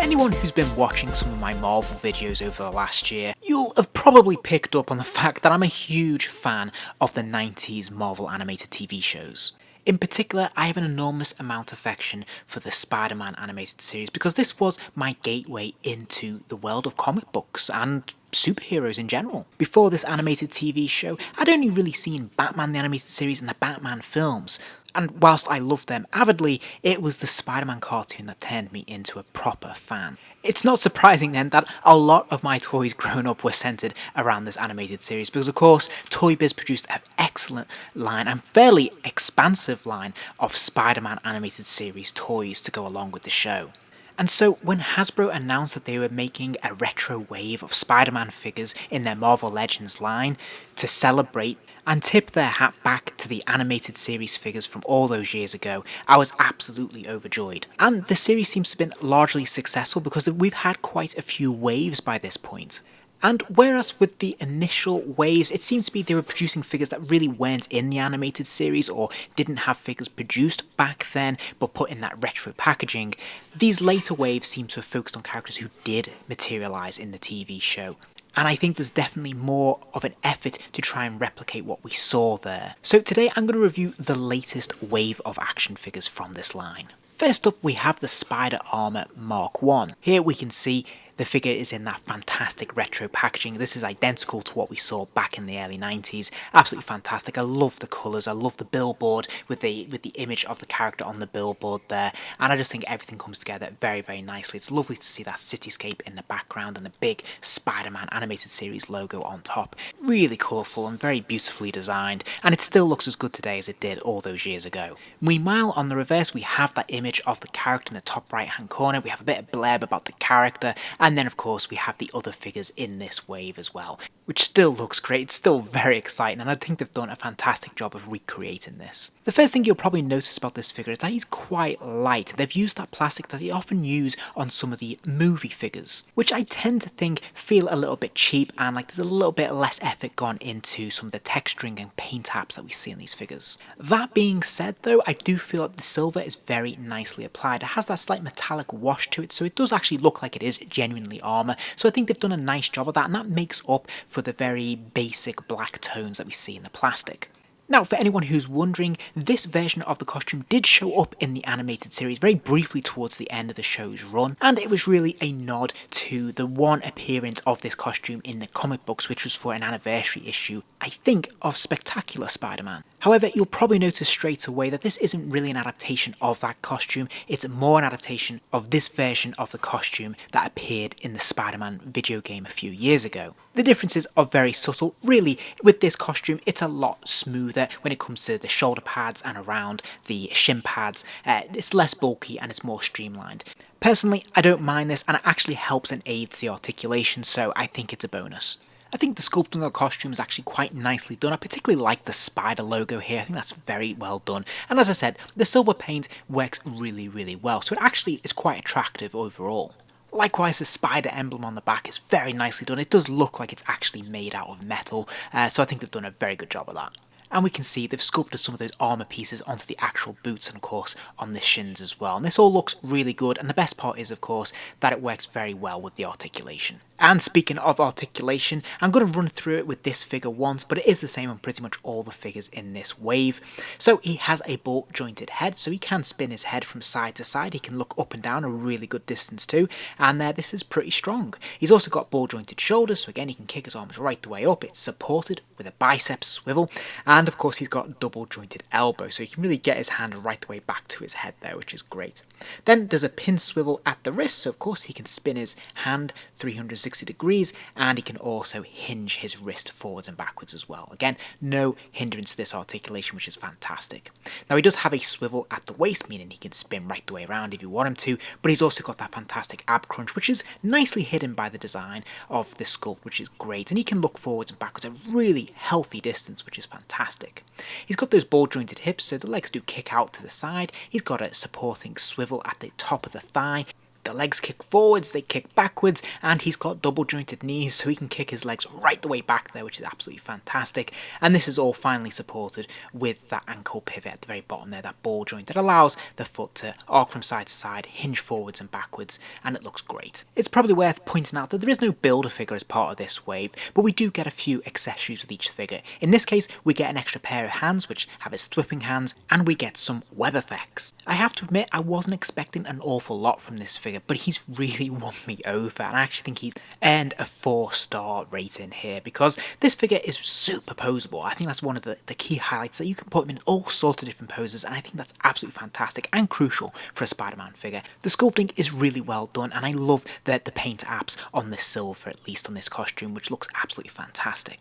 anyone who's been watching some of my Marvel videos over the last year, you'll have probably picked up on the fact that I'm a huge fan of the 90s Marvel animated TV shows. In particular, I have an enormous amount of affection for the Spider-Man animated series because this was my gateway into the world of comic books and superheroes in general. Before this animated TV show, I'd only really seen Batman the animated series and the Batman films, and whilst I loved them avidly, it was the Spider-Man cartoon that turned me into a proper fan. It's not surprising then that a lot of my toys growing up were centred around this animated series because of course ToyBiz produced an excellent line and fairly expansive line of Spider-Man animated series toys to go along with the show. And so when Hasbro announced that they were making a retro wave of Spider-Man figures in their Marvel Legends line to celebrate and tip their hat back to the animated series figures from all those years ago, I was absolutely overjoyed. And the series seems to have been largely successful because we've had quite a few waves by this point. And whereas with the initial waves, it seems to be they were producing figures that really weren't in the animated series or didn't have figures produced back then but put in that retro packaging, these later waves seem to have focused on characters who did materialise in the TV show. And I think there's definitely more of an effort to try and replicate what we saw there. So today I'm going to review the latest wave of action figures from this line. First up we have the Spider Armour Mark 1. Here we can see the figure is in that fantastic retro packaging. This is identical to what we saw back in the early 90s. Absolutely fantastic. I love the colours. I love the billboard with the image of the character on the billboard there. And I just think everything comes together very, very nicely. It's lovely to see that cityscape in the background and the big Spider-Man animated series logo on top. Really colourful and very beautifully designed. And it still looks as good today as it did all those years ago. Meanwhile, on the reverse, we have that image of the character in the top right-hand corner. We have a bit of blurb about the character. And then of course we have the other figures in this wave as well, which still looks great. It's still very exciting and I think they've done a fantastic job of recreating this. The first thing you'll probably notice about this figure is that he's quite light. They've used that plastic that they often use on some of the movie figures, which I tend to think feel a little bit cheap and like there's a little bit less effort gone into some of the texturing and paint apps that we see in these figures. That being said though, I do feel that the silver is very nicely applied. It has that slight metallic wash to it, so it does actually look like it is genuinely armour, so I think they've done a nice job of that and that makes up for the very basic black tones that we see in the plastic. Now, for anyone who's wondering, this version of the costume did show up in the animated series very briefly towards the end of the show's run, and it was really a nod to the one appearance of this costume in the comic books, which was for an anniversary issue, I think, of Spectacular Spider-Man. However, you'll probably notice straight away that this isn't really an adaptation of that costume, it's more an adaptation of this version of the costume that appeared in the Spider-Man video game a few years ago. The differences are very subtle. Really, with this costume, it's a lot smoother when it comes to the shoulder pads and around the shin pads. It's less bulky and it's more streamlined. Personally, I don't mind this and it actually helps and aids the articulation, so I think it's a bonus. I think the sculpting of the costume is actually quite nicely done. I particularly like the spider logo here. I think that's very well done. And as I said, the silver paint works really, really well, so it actually is quite attractive overall. Likewise, the spider emblem on the back is very nicely done. It does look like it's actually made out of metal, so I think they've done a very good job of that. And we can see they've sculpted some of those armour pieces onto the actual boots and of course on the shins as well. And this all looks really good, and the best part is of course that it works very well with the articulation. And speaking of articulation, I'm going to run through it with this figure once, but it is the same on pretty much all the figures in this wave. So he has a ball jointed head, so he can spin his head from side to side. He can look up and down a really good distance too, and this is pretty strong. He's also got ball jointed shoulders, so again he can kick his arms right the way up. It's supported with a biceps swivel, and of course he's got double jointed elbow, so he can really get his hand right the way back to his head there, which is great. Then there's a pin swivel at the wrist, so of course he can spin his hand 360 degrees, and he can also hinge his wrist forwards and backwards as well. Again, no hindrance to this articulation, which is fantastic. Now he does have a swivel at the waist, meaning he can spin right the way around if you want him to, but he's also got that fantastic ab crunch, which is nicely hidden by the design of the sculpt, which is great, and he can look forwards and backwards a really healthy distance, which is fantastic. He's got those ball jointed hips, so the legs do kick out to the side. He's got a supporting swivel at the top of the thigh. The legs kick forwards, they kick backwards, and he's got double jointed knees, so he can kick his legs right the way back there, which is absolutely fantastic. And this is all finally supported with that ankle pivot at the very bottom there, that ball joint that allows the foot to arc from side to side, hinge forwards and backwards, and it looks great. It's probably worth pointing out that there is no Build-A-Figure as part of this wave, but we do get a few accessories with each figure. In this case, we get an extra pair of hands, which have his whipping hands, and we get some web effects. I have to admit, I wasn't expecting an awful lot from this figure, but he's really won me over, and I actually think he's earned a 4-star rating here, because this figure is super poseable. I think that's one of the key highlights, that you can put him in all sorts of different poses, and I think that's absolutely fantastic and crucial for a Spider-Man figure. The sculpting is really well done, and I love the paint apps on the silver, at least on this costume, which looks absolutely fantastic.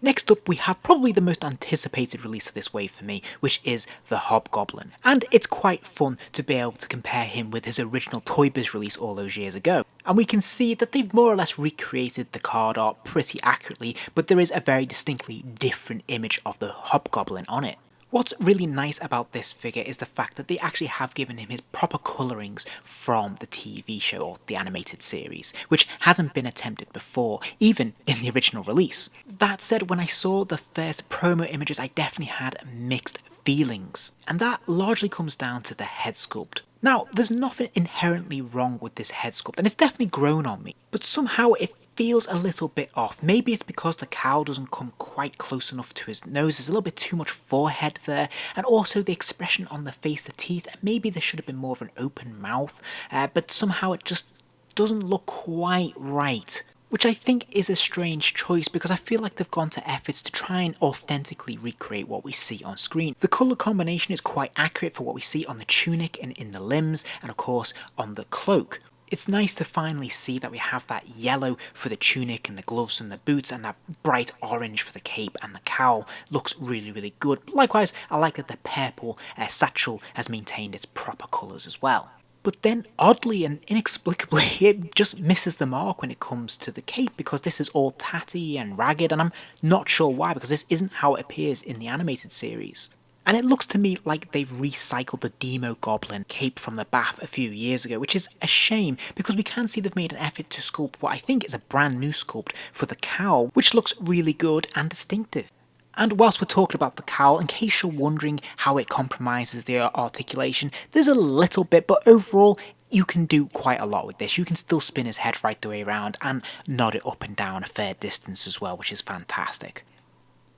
Next up, we have probably the most anticipated release of this wave for me, which is the Hobgoblin. And it's quite fun to be able to compare him with his original ToyBiz release all those years ago. And we can see that they've more or less recreated the card art pretty accurately, but there is a very distinctly different image of the Hobgoblin on it. What's really nice about this figure is the fact that they actually have given him his proper colourings from the TV show or the animated series, which hasn't been attempted before, even in the original release. That said, when I saw the first promo images, I definitely had mixed feelings, and that largely comes down to the head sculpt. Now, there's nothing inherently wrong with this head sculpt, and it's definitely grown on me, but somehow it feels a little bit off. Maybe it's because the cowl doesn't come quite close enough to his nose, there's a little bit too much forehead there, and also the expression on the face, the teeth, maybe there should have been more of an open mouth, but somehow it just doesn't look quite right. Which I think is a strange choice, because I feel like they've gone to efforts to try and authentically recreate what we see on screen. The colour combination is quite accurate for what we see on the tunic and in the limbs, and of course on the cloak. It's nice to finally see that we have that yellow for the tunic and the gloves and the boots, and that bright orange for the cape and the cowl. Looks really, really good. Likewise, I like that the purple satchel has maintained its proper colours as well. But then, oddly and inexplicably, it just misses the mark when it comes to the cape, because this is all tatty and ragged, and I'm not sure why, because this isn't how it appears in the animated series. And it looks to me like they've recycled the Demo Goblin cape from the Bath a few years ago, which is a shame, because we can see they've made an effort to sculpt what I think is a brand new sculpt for the cowl, which looks really good and distinctive. And whilst we're talking about the cowl, in case you're wondering how it compromises the articulation, there's a little bit, but overall you can do quite a lot with this. You can still spin his head right the way around and nod it up and down a fair distance as well, which is fantastic.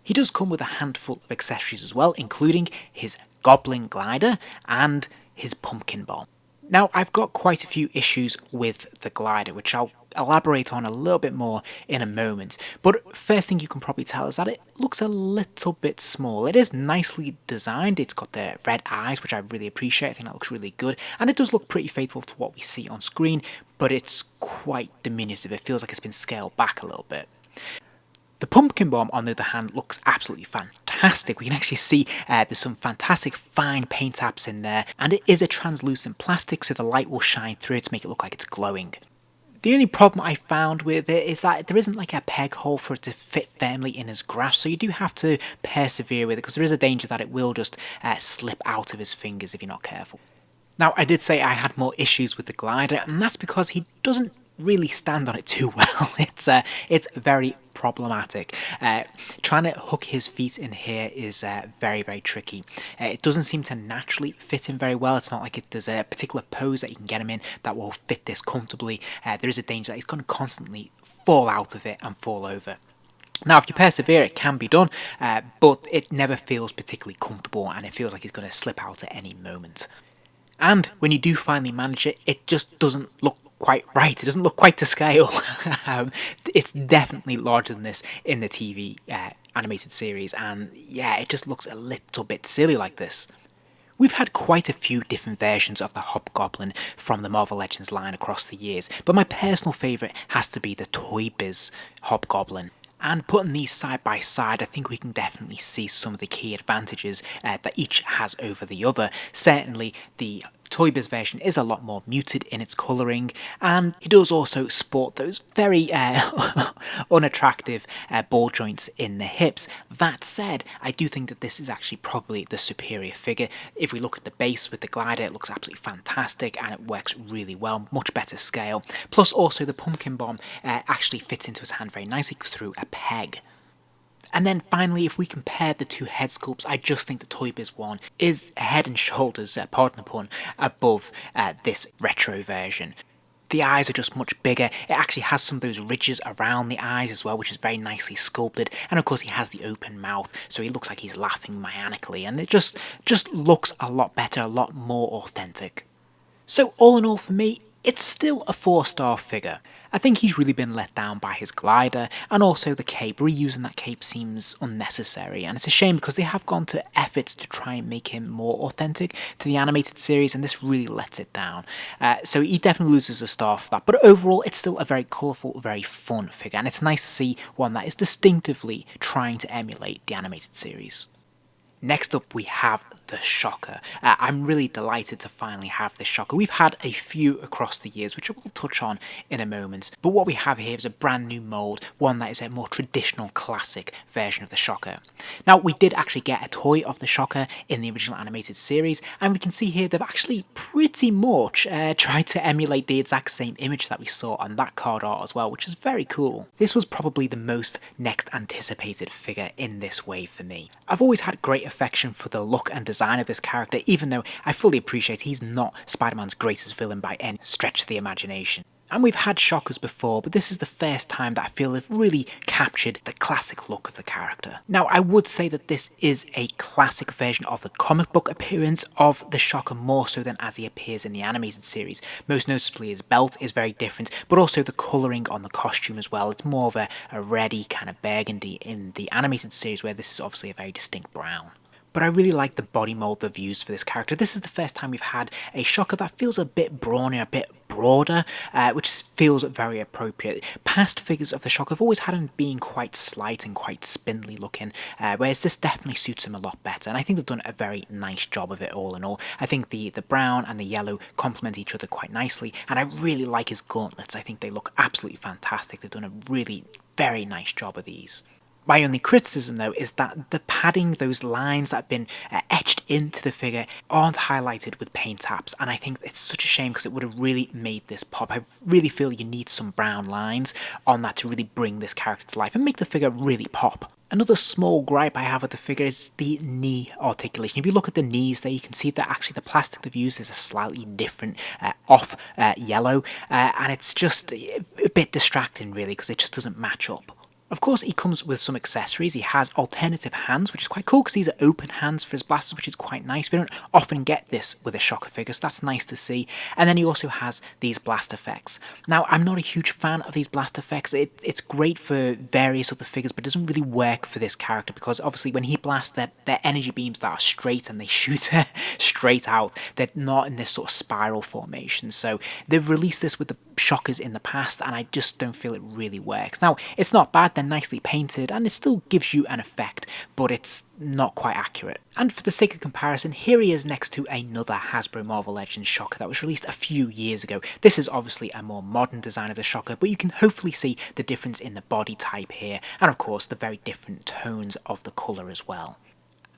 He does come with a handful of accessories as well, including his Goblin glider and his pumpkin bomb. Now, I've got quite a few issues with the glider, which I'll elaborate on a little bit more in a moment. But first thing you can probably tell is that it looks a little bit small. It is nicely designed. It's got the red eyes, which I really appreciate. I think that looks really good. And it does look pretty faithful to what we see on screen, but it's quite diminutive. It feels like it's been scaled back a little bit. The pumpkin bomb, on the other hand, looks absolutely fantastic. We can actually see there's some fantastic fine paint apps in there, and it is a translucent plastic, so the light will shine through it to make it look like it's glowing. The only problem I found with it is that there isn't like a peg hole for it to fit firmly in his grasp, so you do have to persevere with it, because there is a danger that it will just slip out of his fingers if you're not careful. Now, I did say I had more issues with the glider, and that's because he doesn't really stand on it too well. It's very problematic. Trying to hook his feet in here is very, very tricky. It doesn't seem to naturally fit him very well. It's not like there's a particular pose that you can get him in that will fit this comfortably. There is a danger that he's going to constantly fall out of it and fall over. Now, if you persevere, it can be done, but it never feels particularly comfortable, and it feels like he's going to slip out at any moment. And when you do finally manage it, it just doesn't look quite right. It doesn't look quite to scale. It's definitely larger than this in the TV animated series, and yeah, it just looks a little bit silly like this. We've had quite a few different versions of the Hobgoblin from the Marvel Legends line across the years, but my personal favourite has to be the ToyBiz Hobgoblin. And putting these side by side, I think we can definitely see some of the key advantages that each has over the other. Certainly the ToyBiz version is a lot more muted in its colouring, and he does also sport those very unattractive ball joints in the hips. That said, I do think that this is actually probably the superior figure. If we look at the base with the glider, it looks absolutely fantastic and it works really well, much better scale. Plus also the pumpkin bomb actually fits into his hand very nicely through a peg. And then finally, if we compare the two head sculpts, I just think the ToyBiz one is head and shoulders, pardon the pun, above this retro version. The eyes are just much bigger. It actually has some of those ridges around the eyes as well, which is very nicely sculpted. And of course he has the open mouth, so he looks like he's laughing maniacally, and it just looks a lot better, a lot more authentic. So all in all for me, it's still a 4-star figure. I think he's really been let down by his glider, and also the cape. Reusing that cape seems unnecessary, and it's a shame because they have gone to efforts to try and make him more authentic to the animated series, and this really lets it down. So he definitely loses a star for that, but overall it's still a very colourful, very fun figure, and it's nice to see one that is distinctively trying to emulate the animated series. Next up we have the Shocker. I'm really delighted to finally have this Shocker. We've had a few across the years, which I will touch on in a moment, but what we have here is a brand new mould, one that is a more traditional classic version of the Shocker. Now we did actually get a toy of the Shocker in the original animated series, and we can see here they've actually pretty much tried to emulate the exact same image that we saw on that card art as well, which is very cool. This was probably the most next anticipated figure in this wave for me. I've always had great affection for the look and design of this character, even though I fully appreciate he's not Spider-Man's greatest villain by any stretch of the imagination. And we've had Shockers before, but this is the first time that I feel they've really captured the classic look of the character. Now, I would say that this is a classic version of the comic book appearance of the Shocker, more so than as he appears in the animated series. Most noticeably, his belt is very different, but also the colouring on the costume as well. It's more of a reddy kind of burgundy in the animated series, where this is obviously a very distinct brown. But I really like the body mould they've used for this character. This is the first time we've had a Shocker that feels a bit brawny, a bit broader, which feels very appropriate. Past figures of the Shocker have always had him being quite slight and quite spindly looking, whereas this definitely suits him a lot better, and I think they've done a very nice job of it all in all. I think the brown and the yellow complement each other quite nicely, and I really like his gauntlets. I think they look absolutely fantastic. They've done a really very nice job of these. My only criticism though is that the padding, those lines that have been etched into the figure, aren't highlighted with paint apps, and I think it's such a shame because it would have really made this pop. I really feel you need some brown lines on that to really bring this character to life and make the figure really pop. Another small gripe I have with the figure is the knee articulation. If you look at the knees there, you can see that actually the plastic they've used is a slightly different off yellow, and it's just a bit distracting really because it just doesn't match up. Of course, he comes with some accessories. He has alternative hands, which is quite cool because these are open hands for his blasters, which is quite nice. We don't often get this with a Shocker figure, so that's nice to see. And then he also has these blast effects. Now, I'm not a huge fan of these blast effects. It's great for various other figures, but it doesn't really work for this character because obviously when he blasts, they're energy beams that are straight and they shoot straight out. They're not in this sort of spiral formation. So they've released this with the Shockers in the past, and I just don't feel it really works. Now, it's not bad. They're nicely painted and it still gives you an effect, but it's not quite accurate. And for the sake of comparison, here he is next to another Hasbro Marvel Legends Shocker that was released a few years ago. This is obviously a more modern design of the Shocker, but you can hopefully see the difference in the body type here, and of course the very different tones of the colour as well.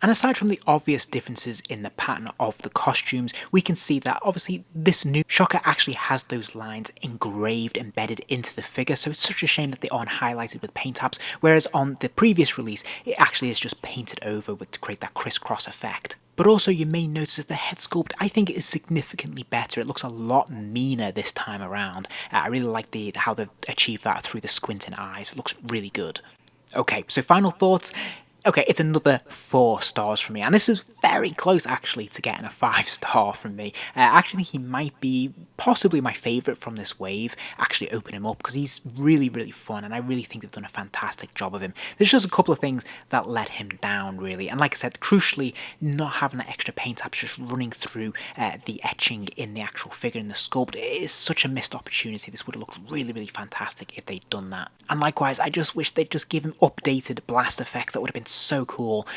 And aside from the obvious differences in the pattern of the costumes, we can see that obviously this new Shocker actually has those lines engraved, embedded into the figure, so it's such a shame that they aren't highlighted with paint apps, whereas on the previous release it actually is just painted over to create that crisscross effect. But also you may notice that the head sculpt, I think, is significantly better. It looks a lot meaner this time around. I really like how they've achieved that through the squinting eyes. It looks really good. Okay, so final thoughts. Okay, it's another 4 stars from me, and this is very close actually to getting a 5-star from me. I actually think he might be possibly my favourite from this wave. Actually open him up because he's really fun, and I really think they've done a fantastic job of him. There's just a couple of things that let him down really, and like I said, crucially not having that extra paint apps just running through the etching in the actual figure in the sculpt. It is such a missed opportunity. This would have looked really fantastic if they'd done that. And likewise, I just wish they'd just give him updated blast effects. That would have been so cool.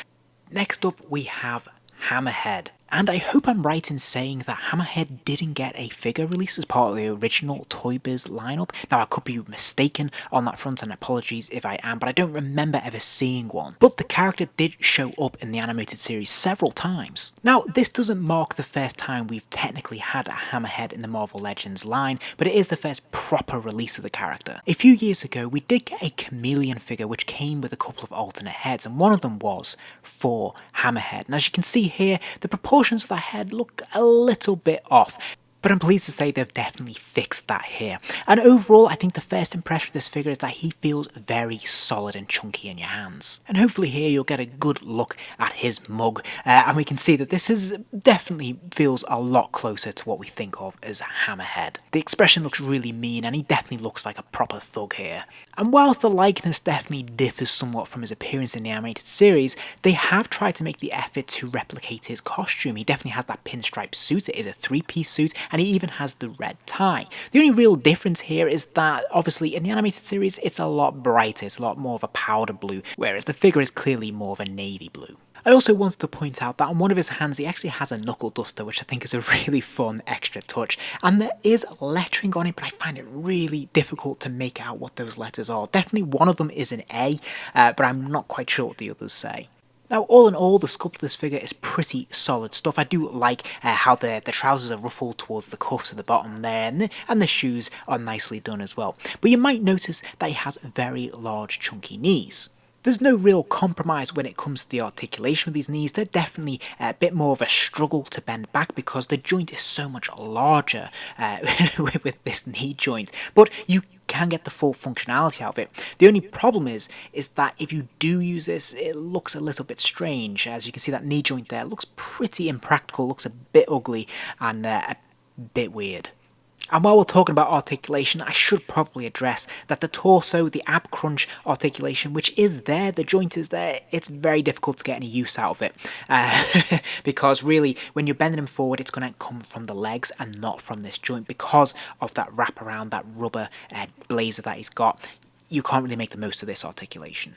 Next up we have Hammerhead. And I hope I'm right in saying that Hammerhead didn't get a figure release as part of the original ToyBiz lineup. Now, I could be mistaken on that front, and apologies if I am, but I don't remember ever seeing one. But the character did show up in the animated series several times. Now, this doesn't mark the first time we've technically had a Hammerhead in the Marvel Legends line, but it is the first proper release of the character. A few years ago, we did get a chameleon figure which came with a couple of alternate heads, and one of them was for Hammerhead. And as you can see here, the proportions of the head look a little bit off. But I'm pleased to say they've definitely fixed that here. And overall, I think the first impression of this figure is that he feels very solid and chunky in your hands. And hopefully here you'll get a good look at his mug, and we can see that this is definitely feels a lot closer to what we think of as Hammerhead. The expression looks really mean, and he definitely looks like a proper thug here. And whilst the likeness definitely differs somewhat from his appearance in the animated series, they have tried to make the effort to replicate his costume. He definitely has that pinstripe suit. It is a three-piece suit, and he even has the red tie. The only real difference here is that obviously in the animated series it's a lot brighter, it's a lot more of a powder blue, whereas the figure is clearly more of a navy blue. I also wanted to point out that on one of his hands he actually has a knuckle duster, which I think is a really fun extra touch, and there is lettering on it, but I find it really difficult to make out what those letters are. Definitely one of them is an A, but I'm not quite sure what the others say. Now, all in all, the sculpt of this figure is pretty solid stuff. I do like how the trousers are ruffled towards the cuffs at the bottom there, and the shoes are nicely done as well. But you might notice that he has very large, chunky knees. There's no real compromise when it comes to the articulation of these knees. They're definitely a bit more of a struggle to bend back because the joint is so much larger with this knee joint. But you can get the full functionality out of it. The only problem is that if you do use this, it looks a little bit strange. As you can see, that knee joint there looks pretty impractical, looks a bit ugly and a bit weird. And while we're talking about articulation, I should probably address that the torso, the ab crunch articulation, which is there, the joint is there, it's very difficult to get any use out of it. Because really, when you're bending him forward, it's going to come from the legs and not from this joint because of that wrap around, that rubber blazer that he's got. You can't really make the most of this articulation.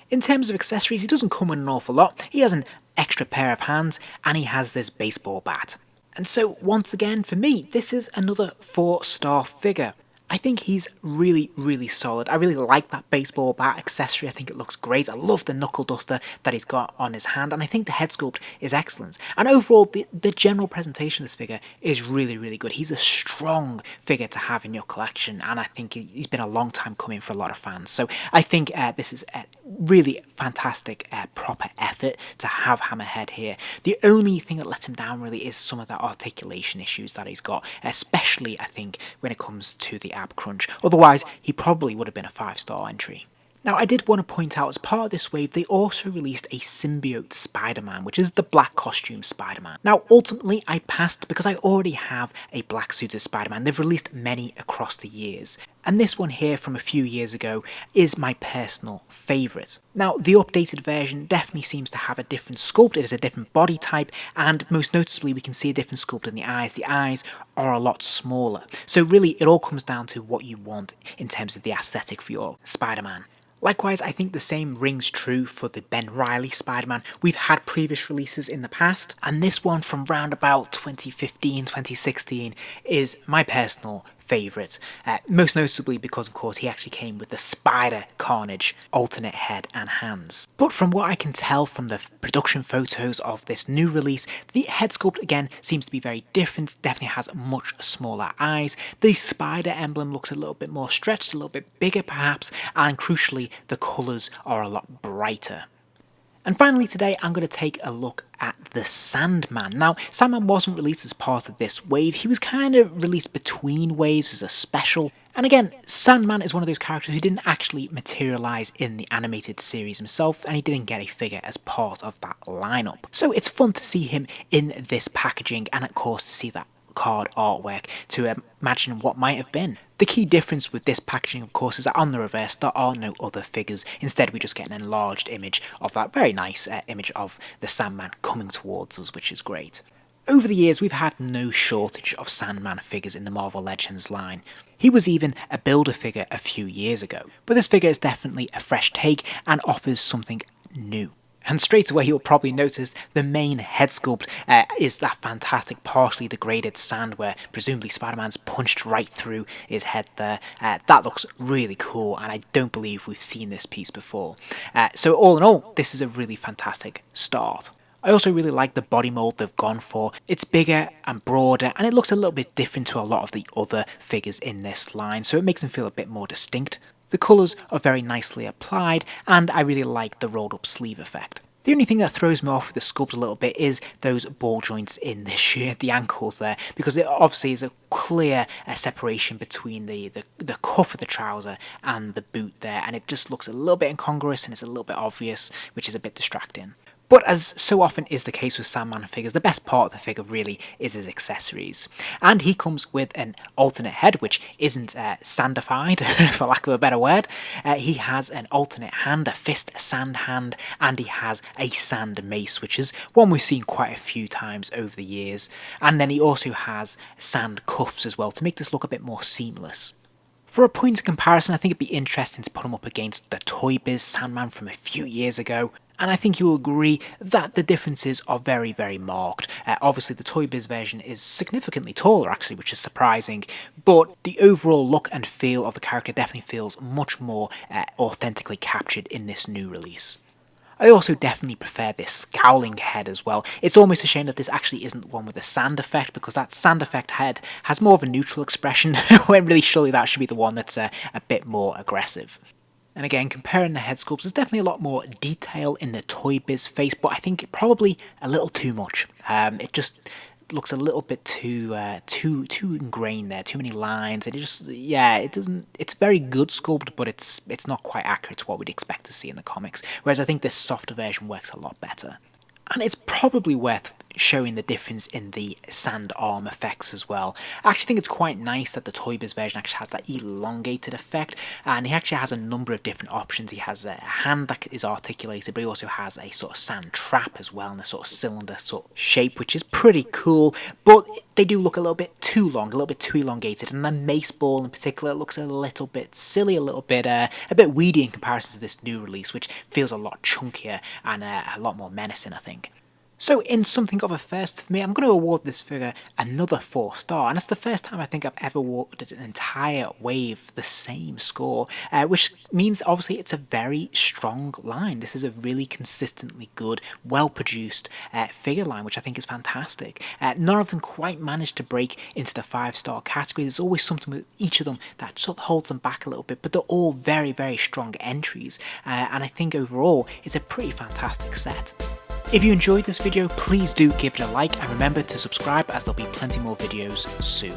In terms of accessories, he doesn't come with an awful lot. He has an extra pair of hands, and he has this baseball bat. And so, once again, for me, this is another 4-star figure. I think he's really, really solid. I really like that baseball bat accessory. I think it looks great. I love the knuckle duster that he's got on his hand, and I think the head sculpt is excellent. And overall, the general presentation of this figure is really, really good. He's a strong figure to have in your collection, and I think he's been a long time coming for a lot of fans. So I think this is a really fantastic, proper effort to have Hammerhead here. The only thing that lets him down really is some of the articulation issues that he's got, especially I think when it comes to the ab crunch. Otherwise, he probably would have been a 5-star entry. Now, I did want to point out, as part of this wave, they also released a Symbiote Spider-Man, which is the black costume Spider-Man. Now, ultimately, I passed because I already have a black suited Spider-Man. They've released many across the years. And this one here from a few years ago is my personal favourite. Now, the updated version definitely seems to have a different sculpt. It is a different body type, and most noticeably, we can see a different sculpt in the eyes. The eyes are a lot smaller. So really, it all comes down to what you want in terms of the aesthetic for your Spider-Man. Likewise, I think the same rings true for the Ben Reilly Spider-Man. We've had previous releases in the past, and this one from round about 2015, 2016 is my personal favourite. Most noticeably because, of course, he actually came with the Spider Carnage alternate head and hands. But from what I can tell from the production photos of this new release, the head sculpt again seems to be very different. Definitely has much smaller eyes. The spider emblem looks a little bit more stretched, a little bit bigger perhaps, and crucially, the colours are a lot brighter. And finally today, I'm going to take a look at the Sandman. Now, Sandman wasn't released as part of this wave. He was kind of released between waves as a special. And again, Sandman is one of those characters who didn't actually materialise in the animated series himself, and he didn't get a figure as part of that lineup. So it's fun to see him in this packaging, and of course to see that card artwork to imagine what might have been. The key difference with this packaging, of course, is that on the reverse there are no other figures. Instead, we just get an enlarged image of that very nice image of the Sandman coming towards us, which is great. Over the years, we've had no shortage of Sandman figures in the Marvel Legends line. He was even a builder figure a few years ago. But this figure is definitely a fresh take and offers something new. And straight away you'll probably notice the main head sculpt is that fantastic partially degraded sand where presumably Spider-Man's punched right through his head there. That looks really cool, and I don't believe we've seen this piece before. So all in all, this is a really fantastic start. I also really like the body mold they've gone for. It's bigger and broader, and it looks a little bit different to a lot of the other figures in this line, so it makes them feel a bit more distinct. The colours are very nicely applied, and I really like the rolled up sleeve effect. The only thing that throws me off with the sculpt a little bit is those ball joints in the shirt, the ankles there, because it obviously is a clear separation between the cuff of the trouser and the boot there, and it just looks a little bit incongruous and it's a little bit obvious, which is a bit distracting. But as so often is the case with Sandman figures, the best part of the figure really is his accessories. And he comes with an alternate head, which isn't sandified, for lack of a better word. He has an alternate hand, a fist, a sand hand, and he has a sand mace, which is one we've seen quite a few times over the years. And then he also has sand cuffs as well, to make this look a bit more seamless. For a point of comparison, I think it'd be interesting to put him up against the ToyBiz Sandman from a few years ago. And I think you'll agree that the differences are very, very marked. Obviously, the ToyBiz version is significantly taller, actually, which is surprising. But the overall look and feel of the character definitely feels much more authentically captured in this new release. I also definitely prefer this scowling head as well. It's almost a shame that this actually isn't the one with the sand effect, because that sand effect head has more of a neutral expression, when really surely that should be the one that's a bit more aggressive. And again, comparing the head sculpts, there's definitely a lot more detail in the ToyBiz face, but I think probably a little too much. It just looks a little bit too ingrained there, too many lines, and it doesn't. It's very good sculpt, but it's not quite accurate to what we'd expect to see in the comics. Whereas I think this softer version works a lot better. And it's probably worth showing the difference in the sand arm effects as well. I actually think it's quite nice that the ToyBiz version actually has that elongated effect, and he actually has a number of different options. He has a hand that is articulated, but he also has a sort of sand trap as well, in a sort of cylinder sort of shape, which is pretty cool, but they do look a little bit too long, a little bit too elongated, and the mace ball in particular looks a little bit silly, a bit weedy in comparison to this new release, which feels a lot chunkier and a lot more menacing, I think. So in something of a first for me, I'm going to award this figure another 4-star, and it's the first time I think I've ever awarded an entire wave the same score, which means obviously it's a very strong line. This is a really consistently good, well-produced figure line, which I think is fantastic. None of them quite managed to break into the 5-star category. There's always something with each of them that sort of holds them back a little bit, but they're all very, very strong entries, and I think overall it's a pretty fantastic set. If you enjoyed this video, please do give it a like, and remember to subscribe, as there'll be plenty more videos soon.